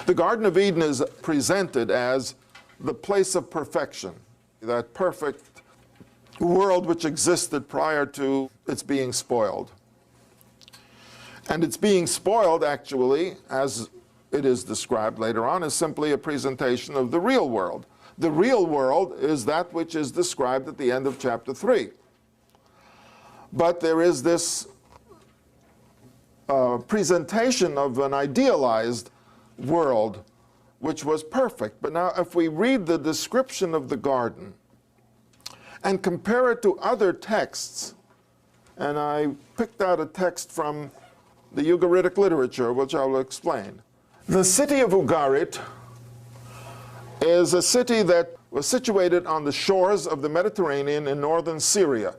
The Garden of Eden is presented as the place of perfection, that perfect world which existed prior to its being spoiled. And its being spoiled, actually, as it is described later on, is simply a presentation of the real world. The real world is that which is described at the end of chapter 3. But there is this presentation of an idealized world which was perfect. But now if we read the description of the garden and compare it to other texts, and I picked out a text from the Ugaritic literature, which I will explain. The city of Ugarit is a city that was situated on the shores of the Mediterranean in northern Syria.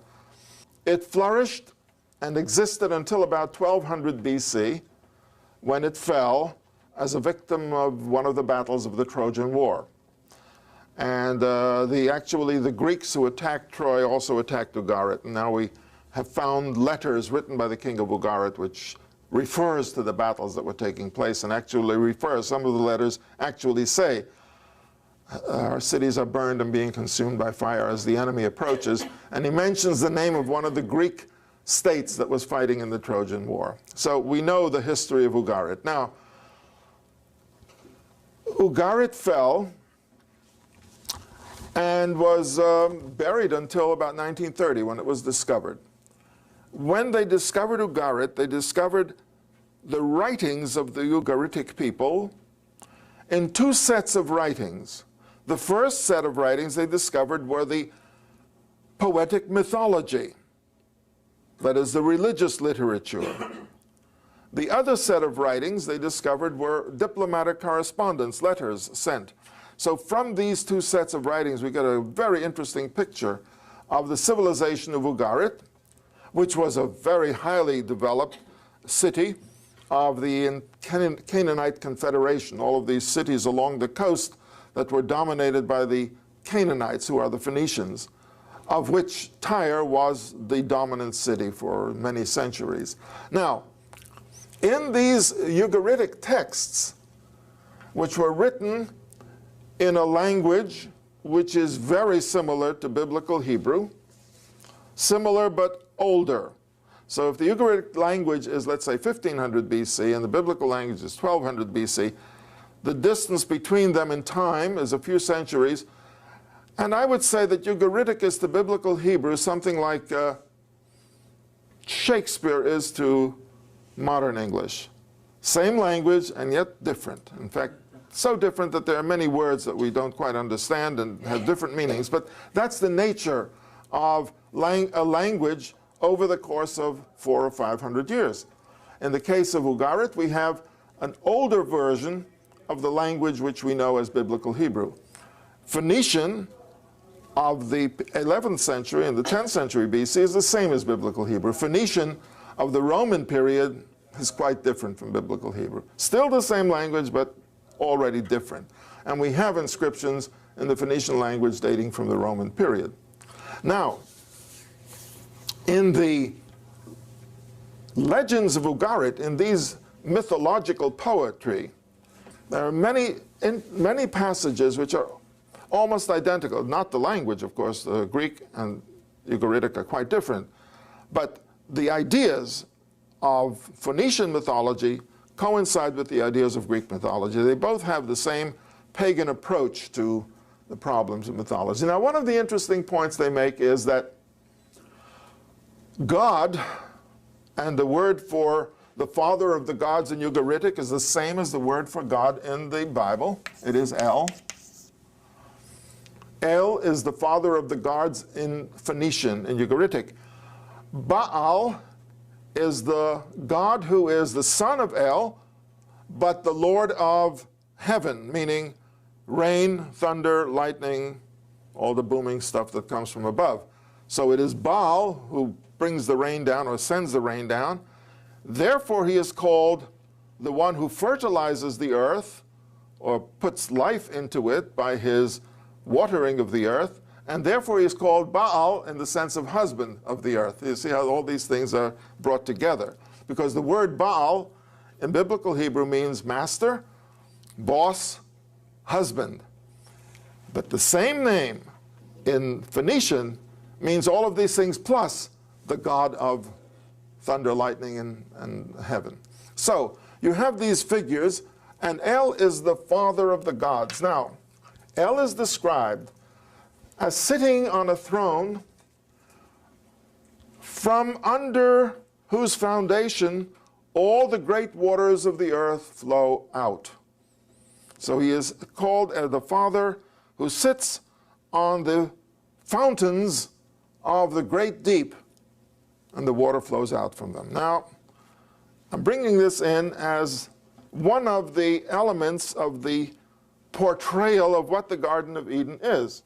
It flourished and existed until about 1200 BC, when it fell as a victim of one of the battles of the Trojan War. And actually the Greeks who attacked Troy also attacked Ugarit, and now we have found letters written by the king of Ugarit which refers to the battles that were taking place, and actually refers, some of the letters actually say, our cities are burned and being consumed by fire as the enemy approaches, and he mentions the name of one of the Greek states that was fighting in the Trojan War. So we know the history of Ugarit. Now, Ugarit fell and was buried until about 1930 when it was discovered. When they discovered Ugarit, they discovered the writings of the Ugaritic people in two sets of writings. The first set of writings they discovered were the poetic mythology, that is, the religious literature. The other set of writings they discovered were diplomatic correspondence, letters sent. So from these two sets of writings, we get a very interesting picture of the civilization of Ugarit, which was a very highly developed city of the Canaanite Confederation, all of these cities along the coast that were dominated by the Canaanites, who are the Phoenicians, of which Tyre was the dominant city for many centuries. Now, in these Ugaritic texts, which were written in a language which is very similar to Biblical Hebrew, similar but older. So if the Ugaritic language is, let's say, 1500 BC and the biblical language is 1200 BC, the distance between them in time is a few centuries. And I would say that Ugaritic is to Biblical Hebrew something like Shakespeare is to modern English. Same language and yet different. In fact, so different that there are many words that we don't quite understand and have different meanings. But that's the nature of a language over the course of 400 or 500 years. In the case of Ugarit, we have an older version of the language which we know as Biblical Hebrew. Phoenician of the 11th century and the 10th century BC is the same as Biblical Hebrew. Phoenician of the Roman period is quite different from Biblical Hebrew. Still the same language, but already different. And we have inscriptions in the Phoenician language dating from the Roman period. Now, in the legends of Ugarit, in these mythological poetry, there are many passages which are almost identical. Not the language, of course. The Greek and Ugaritic are quite different. But the ideas of Phoenician mythology coincide with the ideas of Greek mythology. They both have the same pagan approach to the problems of mythology. Now, one of the interesting points they make is that God, and the word for the father of the gods in Ugaritic is the same as the word for God in the Bible. It is El. El is the father of the gods in Phoenician, in Ugaritic. Baal is the god who is the son of El, but the Lord of heaven, meaning rain, thunder, lightning, all the booming stuff that comes from above. So it is Baal who brings the rain down or sends the rain down. Therefore, he is called the one who fertilizes the earth or puts life into it by his watering of the earth. And therefore, he is called Baal in the sense of husband of the earth. You see how all these things are brought together. Because the word Baal in Biblical Hebrew means master, boss, husband. But the same name in Phoenician means all of these things plus the God of thunder, lightning, and heaven. So you have these figures, and El is the father of the gods. Now, El is described as sitting on a throne from under whose foundation all the great waters of the earth flow out. So he is called the Father who sits on the fountains of the great deep, and the water flows out from them. Now, I'm bringing this in as one of the elements of the portrayal of what the Garden of Eden is.